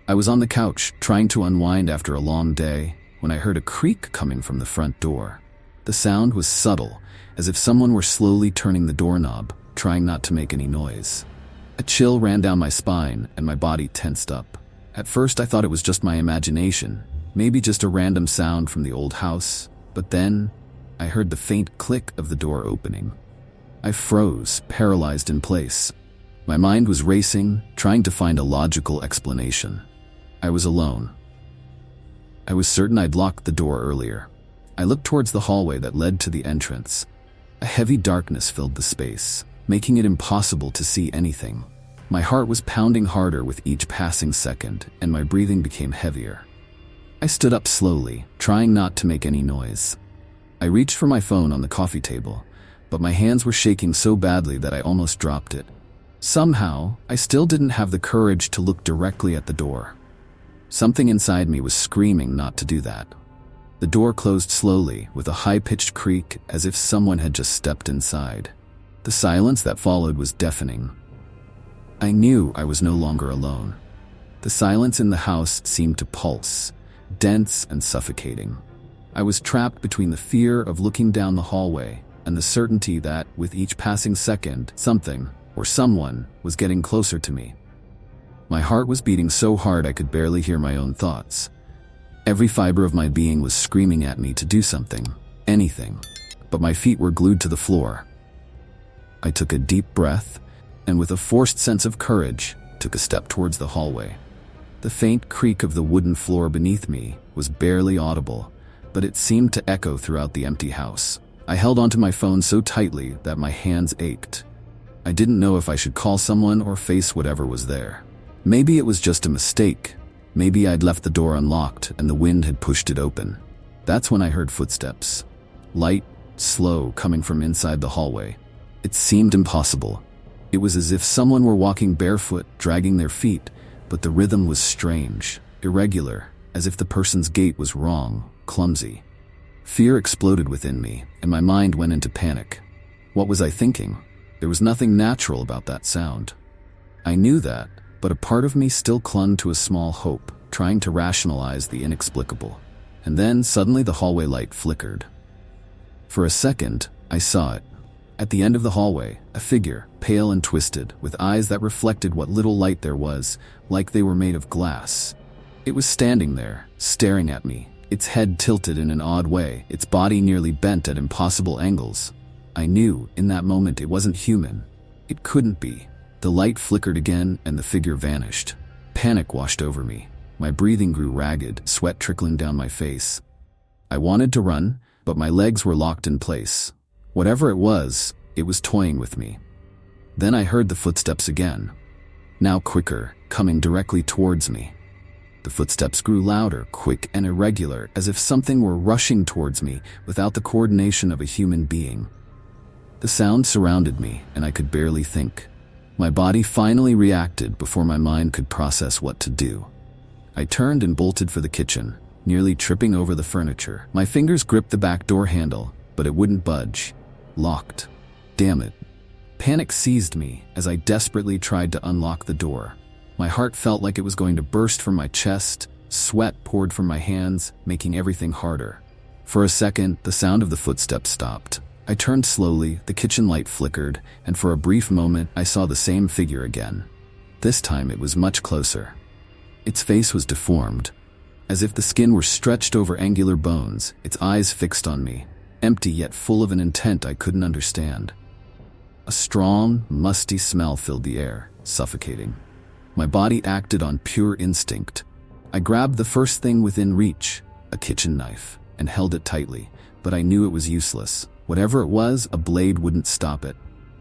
I was on the couch, trying to unwind after a long day, when I heard a creak coming from the front door. The sound was subtle, as if someone were slowly turning the doorknob, trying not to make any noise. A chill ran down my spine, and my body tensed up. At first I thought it was just my imagination, maybe just a random sound from the old house, but then I heard the faint click of the door opening. I froze, paralyzed in place. My mind was racing, trying to find a logical explanation. I was alone. I was certain I'd locked the door earlier. I looked towards the hallway that led to the entrance. A heavy darkness filled the space, making it impossible to see anything. My heart was pounding harder with each passing second, and my breathing became heavier. I stood up slowly, trying not to make any noise. I reached for my phone on the coffee table, but my hands were shaking so badly that I almost dropped it. Somehow, I still didn't have the courage to look directly at the door. Something inside me was screaming not to do that. The door closed slowly, with a high-pitched creak as if someone had just stepped inside. The silence that followed was deafening. I knew I was no longer alone. The silence in the house seemed to pulse, dense and suffocating. I was trapped between the fear of looking down the hallway and the certainty that, with each passing second, something, or someone, was getting closer to me. My heart was beating so hard I could barely hear my own thoughts. Every fiber of my being was screaming at me to do something, anything, but my feet were glued to the floor. I took a deep breath, and with a forced sense of courage, took a step towards the hallway. The faint creak of the wooden floor beneath me was barely audible, but it seemed to echo throughout the empty house. I held onto my phone so tightly that my hands ached. I didn't know if I should call someone or face whatever was there. Maybe it was just a mistake. Maybe I'd left the door unlocked and the wind had pushed it open. That's when I heard footsteps. Light, slow, coming from inside the hallway. It seemed impossible. It was as if someone were walking barefoot, dragging their feet, but the rhythm was strange, irregular, as if the person's gait was wrong, clumsy. Fear exploded within me, and my mind went into panic. What was I thinking? There was nothing natural about that sound. I knew that, but a part of me still clung to a small hope, trying to rationalize the inexplicable. And then, suddenly the hallway light flickered. For a second, I saw it. At the end of the hallway, a figure, pale and twisted, with eyes that reflected what little light there was, like they were made of glass. It was standing there, staring at me, its head tilted in an odd way, its body nearly bent at impossible angles. I knew, in that moment, it wasn't human. It couldn't be. The light flickered again, and the figure vanished. Panic washed over me. My breathing grew ragged, sweat trickling down my face. I wanted to run, but my legs were locked in place. Whatever it was toying with me. Then I heard the footsteps again. Now quicker, coming directly towards me. The footsteps grew louder, quick and irregular, as if something were rushing towards me without the coordination of a human being. The sound surrounded me, and I could barely think. My body finally reacted before my mind could process what to do. I turned and bolted for the kitchen, nearly tripping over the furniture. My fingers gripped the back door handle, but it wouldn't budge. Locked. Damn it. Panic seized me as I desperately tried to unlock the door. My heart felt like it was going to burst from my chest. Sweat poured from my hands, making everything harder. For a second, the sound of the footsteps stopped. I turned slowly, the kitchen light flickered, and for a brief moment I saw the same figure again. This time it was much closer. Its face was deformed, as if the skin were stretched over angular bones, its eyes fixed on me, empty yet full of an intent I couldn't understand. A strong, musty smell filled the air, suffocating. My body acted on pure instinct. I grabbed the first thing within reach, a kitchen knife, and held it tightly, but I knew it was useless. Whatever it was, a blade wouldn't stop it.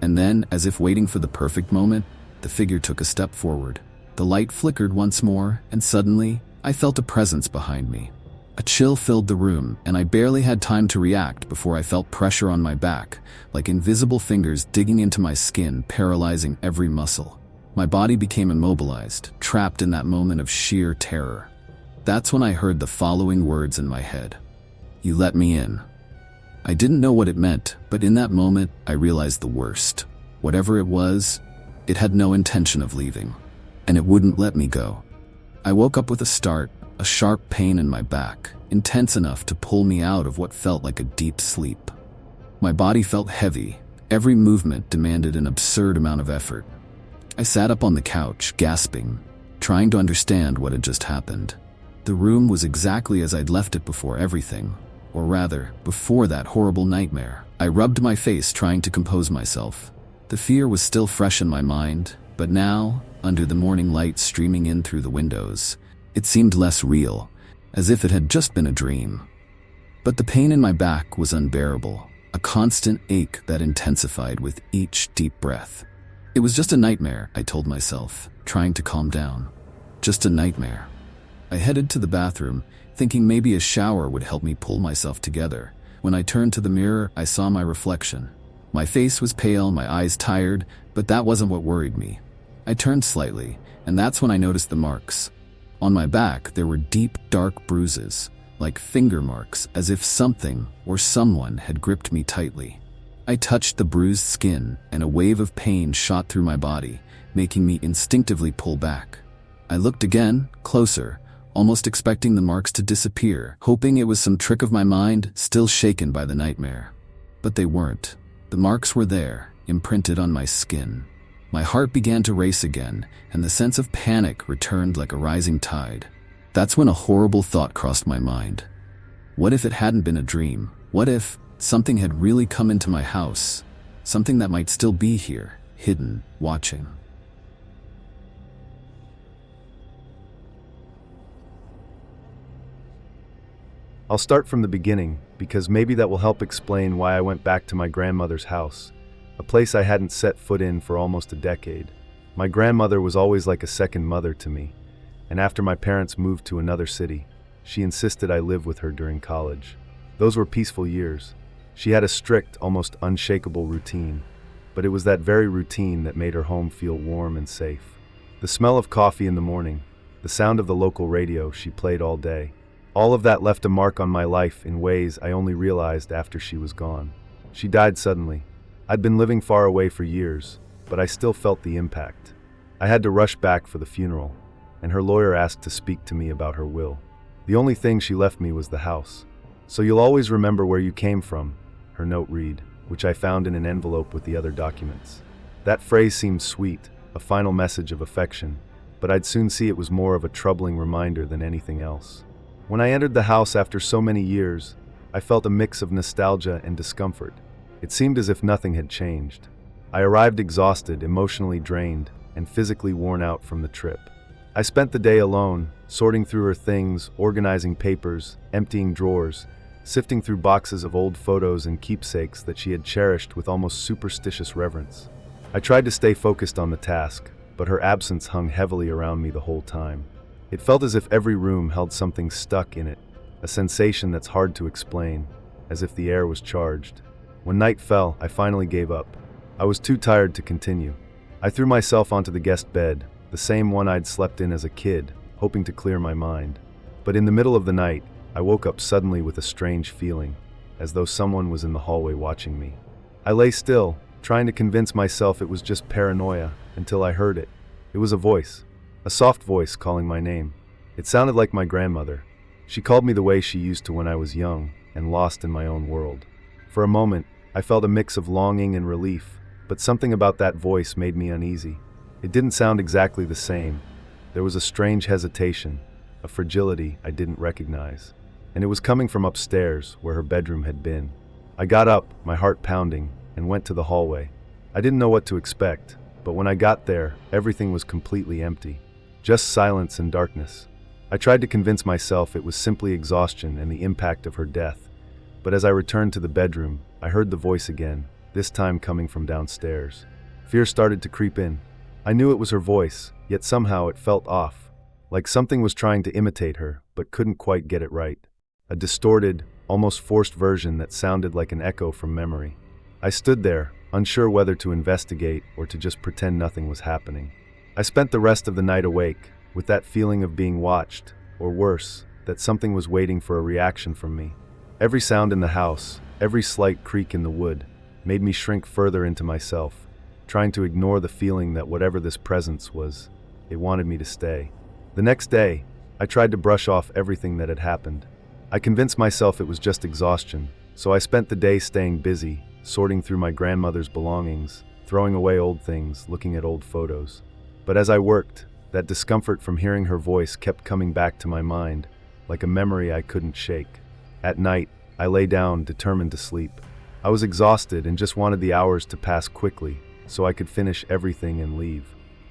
And then, as if waiting for the perfect moment, the figure took a step forward. The light flickered once more, and suddenly, I felt a presence behind me. A chill filled the room, and I barely had time to react before I felt pressure on my back, like invisible fingers digging into my skin, paralyzing every muscle. My body became immobilized, trapped in that moment of sheer terror. That's when I heard the following words in my head. "You let me in." I didn't know what it meant, but in that moment, I realized the worst. Whatever it was, it had no intention of leaving, and it wouldn't let me go. I woke up with a start, a sharp pain in my back, intense enough to pull me out of what felt like a deep sleep. My body felt heavy. Every movement demanded an absurd amount of effort. I sat up on the couch, gasping, trying to understand what had just happened. The room was exactly as I'd left it before everything, or rather, before that horrible nightmare. I rubbed my face, trying to compose myself. The fear was still fresh in my mind, but now, under the morning light streaming in through the windows, it seemed less real, as if it had just been a dream. But the pain in my back was unbearable, a constant ache that intensified with each deep breath. It was just a nightmare, I told myself, trying to calm down. Just a nightmare. I headed to the bathroom, thinking maybe a shower would help me pull myself together. When I turned to the mirror, I saw my reflection. My face was pale, my eyes tired, but that wasn't what worried me. I turned slightly, and that's when I noticed the marks. On my back, there were deep, dark bruises, like finger marks, as if something or someone had gripped me tightly. I touched the bruised skin, and a wave of pain shot through my body, making me instinctively pull back. I looked again, closer, almost expecting the marks to disappear, hoping it was some trick of my mind, still shaken by the nightmare. But they weren't. The marks were there, imprinted on my skin. My heart began to race again, and the sense of panic returned like a rising tide. That's when a horrible thought crossed my mind. What if it hadn't been a dream? What if something had really come into my house? Something that might still be here, hidden, watching. I'll start from the beginning, because maybe that will help explain why I went back to my grandmother's house, a place I hadn't set foot in for almost a decade. My grandmother was always like a second mother to me, and after my parents moved to another city, she insisted I live with her during college. Those were peaceful years. She had a strict, almost unshakable routine, but it was that very routine that made her home feel warm and safe. The smell of coffee in the morning, the sound of the local radio she played all day, all of that left a mark on my life in ways I only realized after she was gone. She died suddenly. I'd been living far away for years, but I still felt the impact. I had to rush back for the funeral, and her lawyer asked to speak to me about her will. The only thing she left me was the house. "So you'll always remember where you came from," her note read, which I found in an envelope with the other documents. That phrase seemed sweet, a final message of affection, but I'd soon see it was more of a troubling reminder than anything else. When I entered the house after so many years, I felt a mix of nostalgia and discomfort. It seemed as if nothing had changed. I arrived exhausted, emotionally drained, and physically worn out from the trip. I spent the day alone, sorting through her things, organizing papers, emptying drawers, sifting through boxes of old photos and keepsakes that she had cherished with almost superstitious reverence. I tried to stay focused on the task, but her absence hung heavily around me the whole time. It felt as if every room held something stuck in it, a sensation that's hard to explain, as if the air was charged. When night fell, I finally gave up. I was too tired to continue. I threw myself onto the guest bed, the same one I'd slept in as a kid, hoping to clear my mind. But in the middle of the night, I woke up suddenly with a strange feeling, as though someone was in the hallway watching me. I lay still, trying to convince myself it was just paranoia, until I heard it. It was a voice. A soft voice calling my name. It sounded like my grandmother. She called me the way she used to when I was young and lost in my own world. For a moment, I felt a mix of longing and relief, but something about that voice made me uneasy. It didn't sound exactly the same. There was a strange hesitation, a fragility I didn't recognize. And it was coming from upstairs, where her bedroom had been. I got up, my heart pounding, and went to the hallway. I didn't know what to expect, but when I got there, everything was completely empty. Just silence and darkness. I tried to convince myself it was simply exhaustion and the impact of her death, but as I returned to the bedroom, I heard the voice again, this time coming from downstairs. Fear started to creep in. I knew it was her voice, yet somehow it felt off, like something was trying to imitate her, but couldn't quite get it right. A distorted, almost forced version that sounded like an echo from memory. I stood there, unsure whether to investigate or to just pretend nothing was happening. I spent the rest of the night awake, with that feeling of being watched, or worse, that something was waiting for a reaction from me. Every sound in the house, every slight creak in the wood, made me shrink further into myself, trying to ignore the feeling that whatever this presence was, it wanted me to stay. The next day, I tried to brush off everything that had happened. I convinced myself it was just exhaustion, so I spent the day staying busy, sorting through my grandmother's belongings, throwing away old things, looking at old photos. But as I worked, that discomfort from hearing her voice kept coming back to my mind, like a memory I couldn't shake. At night, I lay down, determined to sleep. I was exhausted and just wanted the hours to pass quickly, so I could finish everything and leave.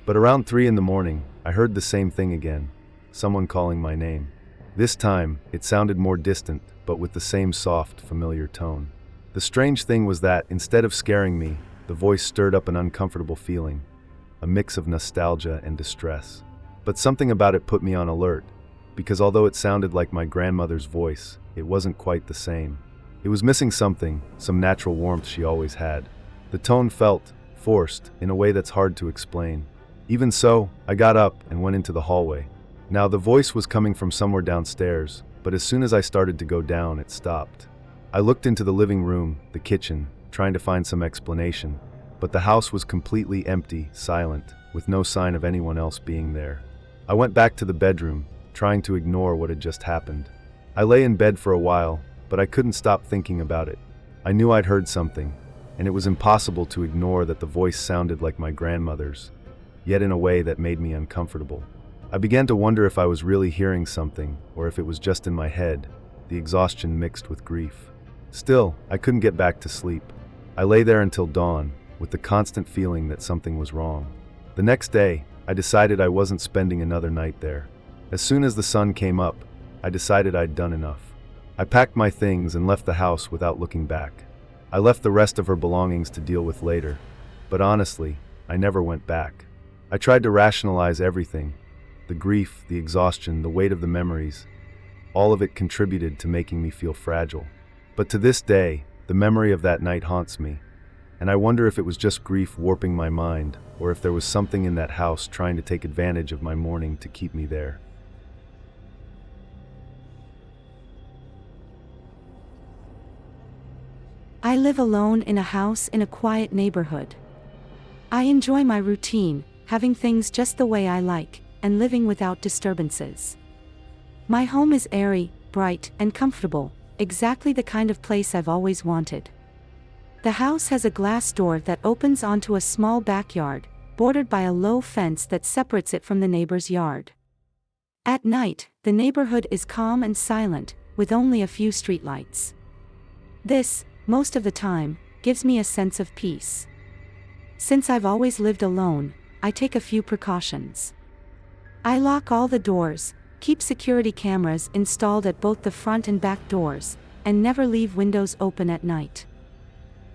But around 3 in the morning, I heard the same thing again, someone calling my name. This time, it sounded more distant, but with the same soft, familiar tone. The strange thing was that, instead of scaring me, the voice stirred up an uncomfortable feeling, a mix of nostalgia and distress. But something about it put me on alert, because although it sounded like my grandmother's voice, it wasn't quite the same. It was missing something, some natural warmth she always had. The tone felt forced in a way that's hard to explain. Even so, I got up and went into the hallway. Now, the voice was coming from somewhere downstairs, but as soon as I started to go down, it stopped. I looked into the living room, the kitchen, trying to find some explanation, but the house was completely empty, silent, with no sign of anyone else being there. I went back to the bedroom, trying to ignore what had just happened. I lay in bed for a while, but I couldn't stop thinking about it. I knew I'd heard something, and it was impossible to ignore that the voice sounded like my grandmother's, yet in a way that made me uncomfortable. I began to wonder if I was really hearing something, or if it was just in my head, the exhaustion mixed with grief. Still, I couldn't get back to sleep. I lay there until dawn, with the constant feeling that something was wrong. The next day, I decided I wasn't spending another night there. As soon as the sun came up, I decided I'd done enough. I packed my things and left the house without looking back. I left the rest of her belongings to deal with later, but honestly, I never went back. I tried to rationalize everything, the grief, the exhaustion, the weight of the memories. All of it contributed to making me feel fragile. But to this day, the memory of that night haunts me, and I wonder if it was just grief warping my mind, or if there was something in that house trying to take advantage of my mourning to keep me there. I live alone in a house in a quiet neighborhood. I enjoy my routine, having things just the way I like, and living without disturbances. My home is airy, bright, and comfortable, exactly the kind of place I've always wanted. The house has a glass door that opens onto a small backyard, bordered by a low fence that separates it from the neighbor's yard. At night, the neighborhood is calm and silent, with only a few streetlights. This, most of the time, gives me a sense of peace. Since I've always lived alone, I take a few precautions. I lock all the doors, keep security cameras installed at both the front and back doors, and never leave windows open at night.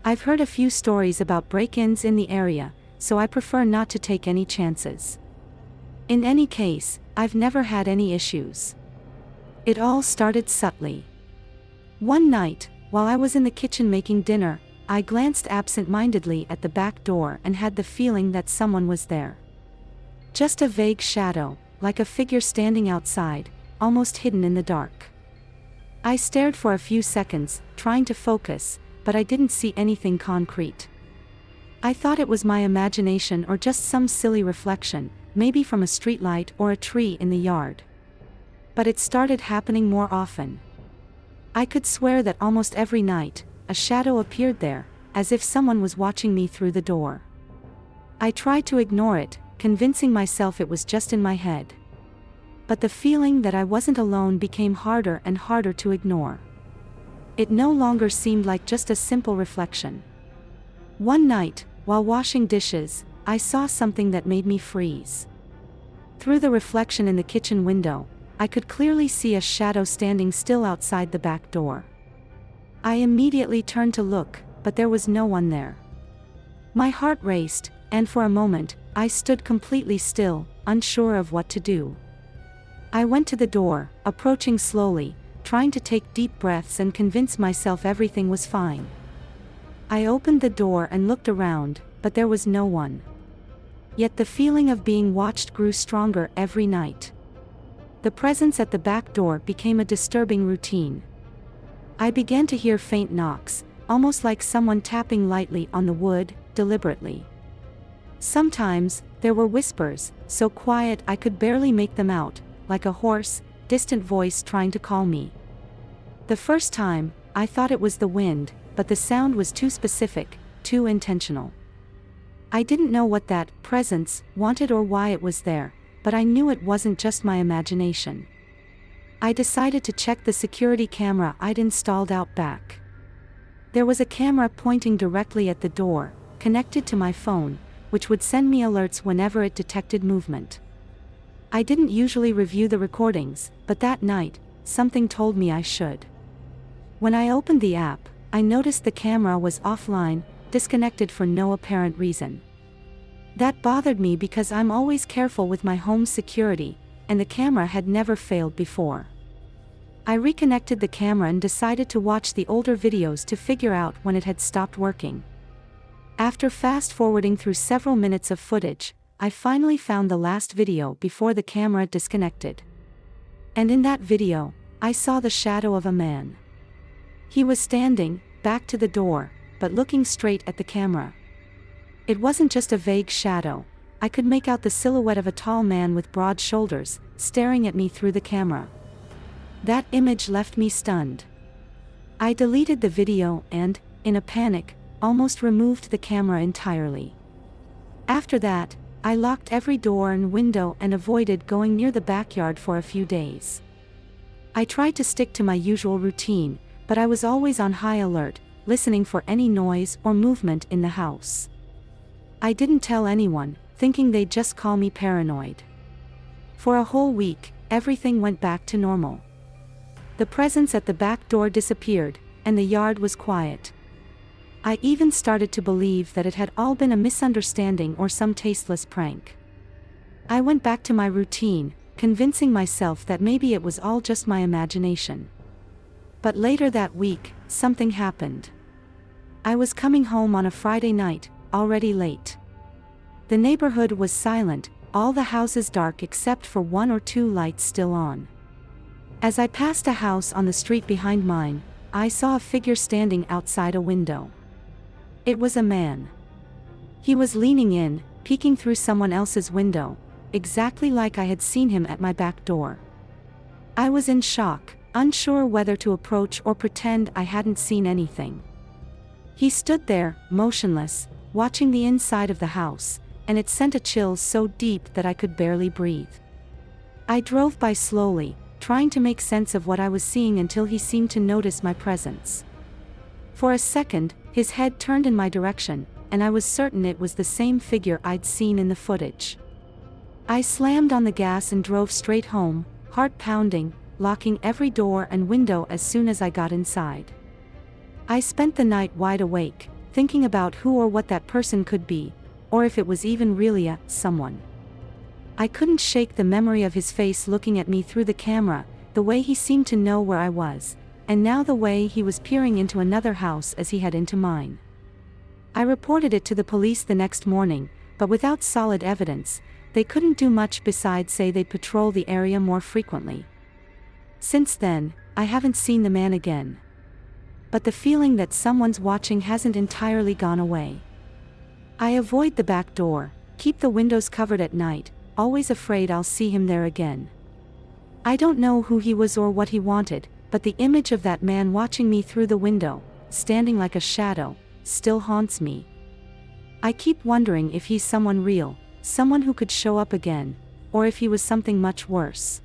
I've heard a few stories about break-ins in the area, so I prefer not to take any chances. In any case, I've never had any issues. It all started subtly. One night, while I was in the kitchen making dinner, I glanced absent-mindedly at the back door and had the feeling that someone was there. Just a vague shadow, like a figure standing outside, almost hidden in the dark. I stared for a few seconds, trying to focus, but I didn't see anything concrete. I thought it was my imagination or just some silly reflection, maybe from a streetlight or a tree in the yard. But it started happening more often. I could swear that almost every night, a shadow appeared there, as if someone was watching me through the door. I tried to ignore it, convincing myself it was just in my head. But the feeling that I wasn't alone became harder and harder to ignore. It no longer seemed like just a simple reflection. One night, while washing dishes, I saw something that made me freeze. Through the reflection in the kitchen window, I could clearly see a shadow standing still outside the back door. I immediately turned to look, but there was no one there. My heart raced, and for a moment, I stood completely still, unsure of what to do. I went to the door, approaching slowly, trying to take deep breaths and convince myself everything was fine. I opened the door and looked around, but there was no one. Yet the feeling of being watched grew stronger every night. The presence at the back door became a disturbing routine. I began to hear faint knocks, almost like someone tapping lightly on the wood, deliberately. Sometimes, there were whispers, so quiet I could barely make them out, like a hoarse, distant voice trying to call me. The first time, I thought it was the wind, but the sound was too specific, too intentional. I didn't know what that presence wanted or why it was there, but I knew it wasn't just my imagination. I decided to check the security camera I'd installed out back. There was a camera pointing directly at the door, connected to my phone, which would send me alerts whenever it detected movement. I didn't usually review the recordings, but that night, something told me I should. When I opened the app, I noticed the camera was offline, disconnected for no apparent reason. That bothered me because I'm always careful with my home's security, and the camera had never failed before. I reconnected the camera and decided to watch the older videos to figure out when it had stopped working. After fast-forwarding through several minutes of footage, I finally found the last video before the camera disconnected. And in that video, I saw the shadow of a man. He was standing, back to the door, but looking straight at the camera. It wasn't just a vague shadow, I could make out the silhouette of a tall man with broad shoulders, staring at me through the camera. That image left me stunned. I deleted the video and, in a panic, almost removed the camera entirely. After that, I locked every door and window and avoided going near the backyard for a few days. I tried to stick to my usual routine, but I was always on high alert, listening for any noise or movement in the house. I didn't tell anyone, thinking they'd just call me paranoid. For a whole week, everything went back to normal. The presence at the back door disappeared, and the yard was quiet. I even started to believe that it had all been a misunderstanding or some tasteless prank. I went back to my routine, convincing myself that maybe it was all just my imagination. But later that week, something happened. I was coming home on a Friday night, already late. The neighborhood was silent, all the houses dark except for one or two lights still on. As I passed a house on the street behind mine, I saw a figure standing outside a window. It was a man. He was leaning in, peeking through someone else's window, exactly like I had seen him at my back door. I was in shock, unsure whether to approach or pretend I hadn't seen anything. He stood there, motionless, watching the inside of the house, and it sent a chill so deep that I could barely breathe. I drove by slowly, trying to make sense of what I was seeing until he seemed to notice my presence. For a second, his head turned in my direction, and I was certain it was the same figure I'd seen in the footage. I slammed on the gas and drove straight home, heart pounding, locking every door and window as soon as I got inside. I spent the night wide awake, thinking about who or what that person could be, or if it was even really someone. I couldn't shake the memory of his face looking at me through the camera, the way he seemed to know where I was, and now the way he was peering into another house as he had into mine. I reported it to the police the next morning, but without solid evidence, they couldn't do much besides say they'd patrol the area more frequently. Since then, I haven't seen the man again. But the feeling that someone's watching hasn't entirely gone away. I avoid the back door, keep the windows covered at night, always afraid I'll see him there again. I don't know who he was or what he wanted, but the image of that man watching me through the window, standing like a shadow, still haunts me. I keep wondering if he's someone real, someone who could show up again, or if he was something much worse.